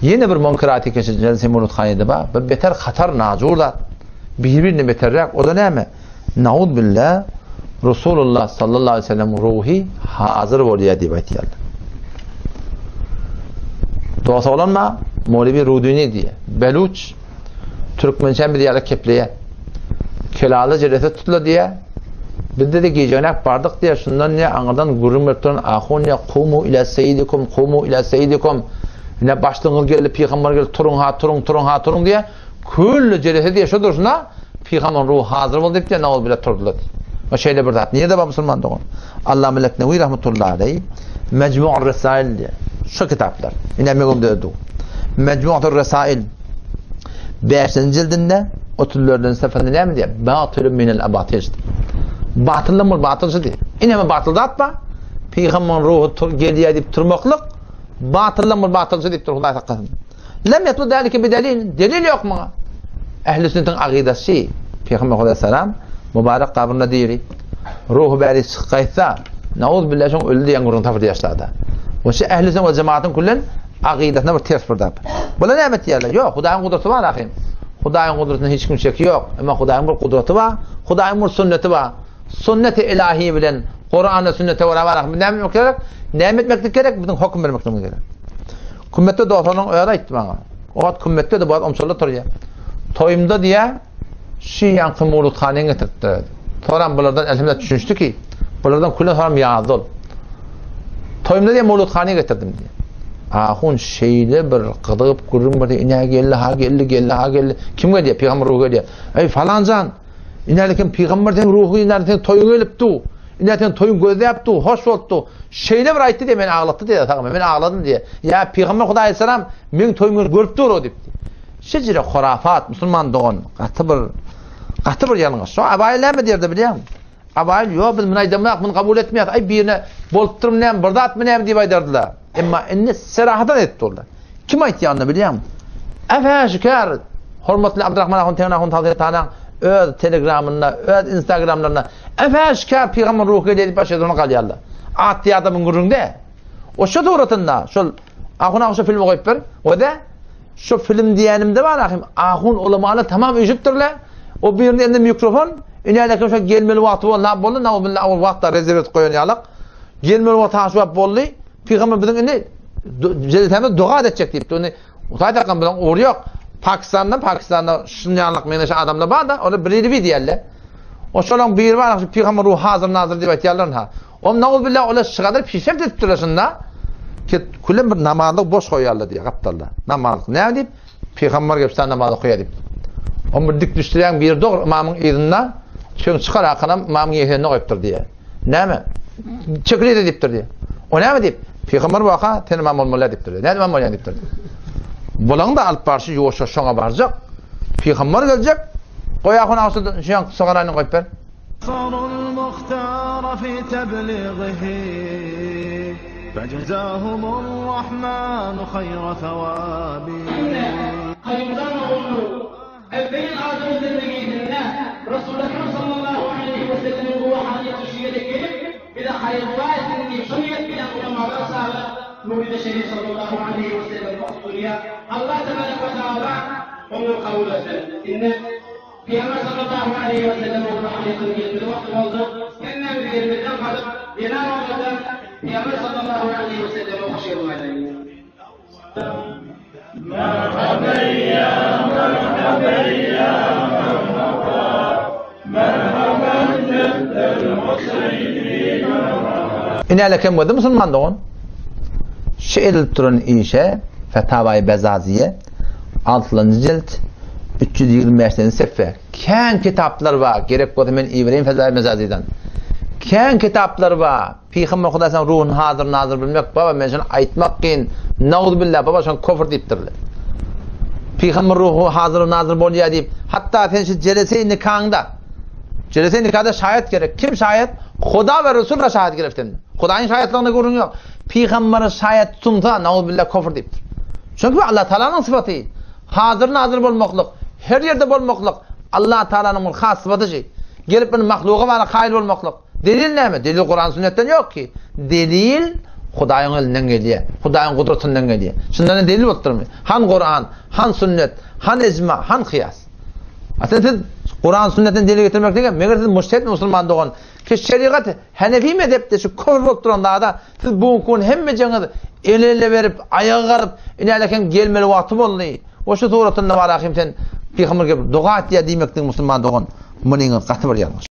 Yine bir munkarati keçeceğiz Muratxanada ba. Bir beter xatar nazurlar. Birbirini beterrak. O da näme? Naud billah Resulullah sallallahu aleyhi ve sellem ruhi hazır bolýar diýip aýtýarlar. Dosa olanma Mevlevi Ruduni diye. Beluç Türkmençe bir diýerler kepleýär. Kelalı cerete tutula diye. Bizde de gecenek bardık diye şundan ne angadan gurumurtun ahun ya kumu ila seyyidikum ne başlığın gelip peygamber gelip turun diye küllü cerete diye şu duruşuna peygamber ruhu hazır oldu diye ne oldu bile turdular. O şeyle bir zat. Niye de bu Müslüman doğun? Allah Meleknevi rahmetullahi aleyhi Mecmu'ur Resail diye. Şu kitaplar. Yine megum dedi. Mecmu'ur Resail 5. cildinde 30'lerden seferinde ne mi diye? Batılun minel abatil. Batılın mı batılcı diye. Yine mi batılda atma? Peygamber ruhu geliyor deyip durmaklık. Batılın mı batılcı deyip durmaklık. Allah takasın. Lem yatlu dalike bir delil. Delil yok mu? Ehl-i sünnetin akidesi. Peygamber aleyhisselam mübarek kabrında diyor. Ruhu bari sıkaysa nauz billahi şun öldü yangurun tafır yaşlarda. O şey ehl-i sünnet ve cemaatin kullen akidesine bir ters fırda. Buna ne emet yerler? Yok. Hudayın kudreti var akıyım. Hudayın kudretine hiç kimse yok. Ama Hudayın bir kudreti var. Hudayın bir sünneti var. Sünnet-i ilahi bilen Kur'an'ı sünnete var. Ne etmek gerek? Bütün hüküm vermek gerek. Kümmette doğsanın öyle etti bana. O hat kümmette de bu adam sorular soruyor. Toyumda diye yankı Muratxana'ya getirdi. Sonra bunlardan elhamdülillah düşünmüştü ki bunlardan kullan sonra yazdı ol. Toyumda diye Muratxana'ya getirdim diye. Ahun şeyle bir kıdıp kurum bir ine geldi. Kim geldi? Peygamber ruhu geldi. Ey falancan İnerken peygamberden ruhu inerken toyun ölüptü. İnerken toyun gözde yaptı, hoş oldu. Şeyle bir ayıttı diye beni ağlattı diye takım. Ben ağladım diye. Ya peygamber Huda aleyhisselam men toyun görüptü o deyip. Şecire hurafat Müslüman doğun. Qatı bir yanına. Şu abaylar mı derdi biliyor musun? Abaylar yok biz münaydamak bunu kabul etmiyor. Ay birine boltturum nem, birdat mı nem diye aydardılar. Ama inni serahatan etti onlar. Kim ayıttı yanına biliyor musun? Efe şükür. Hürmetli Abdurrahman ahun teğen tavsiye öz telegramına, öz instagramlarına efeşkar peygamber ruhu gelip başladığını kalıyorlar. Attığı adamın gurrunda. O şu doğrultunda, şu ahun şu filmi koyup ver. O da şu film diyenimde var ahim. Ahun olamalı tamam ücüptürler. O birinin elinde mikrofon. İnerken şu gelmeli vakti var. Ne oldu? O vakti rezervet koyuyorlar. Gelmeli vakti haşvap bollu. Peygamber bizim ne? Celetemiz dua edecek deyip. Onu uzaydakan bilen uğru yok. Pakistan'da şunyanlık meneşe adamlar var da onu bir diyorlar. O şolan bir var peygamber ruhu hazır nazır diye aytıyorlar ha. O naul billah ola şıgadır pişep detiptiler şunda. Ki kullum bir namazlık boş koyarlar diye kaptallar. Namazlık ne deyip peygamber gibi namazlık koyar deyip. O bir dik düştüren bir doğru imamın izinle çünkü çıkar akınam imamın yeğenine koyuptur diye. Ne mi? Çekili de deyiptir diye. O ne mi deyip peygamber vaka ten imam olmalı deyiptir diye. Ne imam olmalı deyiptir diye. Bulan da alıp barışı yoğuşa şoňa barjak. Peygamber geljek. Goýakyn awsy şoň soňaranyň goýup ber. Sarul muhtar fi tabliğihi fecezahumur rahman hayra thawabi. Hayırdan oldu. Evvelin adamın dediğinde Resulullah sallallahu aleyhi ve sellem'in bu hadisi şiirindeki bir de hayırlar şöyle bir ulemalar sahabe Nuri Şerif sallallahu aleyhi ve sellem okutuyor. Allah tebarek ve teala onu kabul etsin. İnne Peygamber sallallahu aleyhi ve sellem onu hadisini getirdi. Vakti oldu. Kendine bir yerimizden kalıp yener olmadan Peygamber sallallahu aleyhi ve sellem okuşuyorlar. Merhaba ya, merhaba ya, merhaba. Merhaban cedel Hüseyin'i merhaba. İneleken bu da Müslüman doğun. Şe'il turun işe Fetavai Bezaziye 6. cilt 325. sefer. Kän kitaplar var. Gerek bolsa men İbrahim Fetavai Bezazi'den. Kän kitaplar var. Peygamber Hudaýyň ruhun hazır nazır bilmek baba men şunu aýtmak kin. Nauz billah baba şunu kofr diýipdirler. Peygamber ruhu hazır nazır bolýar diýip hatta sen şu celese nikahında. Celese nikahda şahit gerek. Kim şahit? Huda ve Resul şahit gerekten. Hudaýyň şahitligini görün yok. Peygamber şahit tutunsa nauz billah kofr diýipdir. Çünkü Allah Taala'nın sıfatı. Hazır nazır bolmaklyk, her yerde bolmaklyk Allah Taala'nın has sıfaty. Gelip bir mahluga bana kail bolmaklyk. Delil näme? Delil Kur'an sünnetten yok ki. Delil Hudaýyň elinden gelýär, Hudaýyň gudratynyň gelýär. Şundan delil bolupdyrmy? Han Qur'an, han sünnet, han ijma, han kıyas. Aslında Qur'an sünnetin delil getirmek degen, meger siz müştehid musulman dogan, ki şeriat Hanefi mezhepde şu köp bolup duranda siz bugun hemme jaňy ele berip, ayağa garıp, ineleken gelmeli wagty boldy. Oşu suratynda bar ahimten Peygamberge dua etýär diýmekden musulman dogan, munyň gaty bir ýalňyş.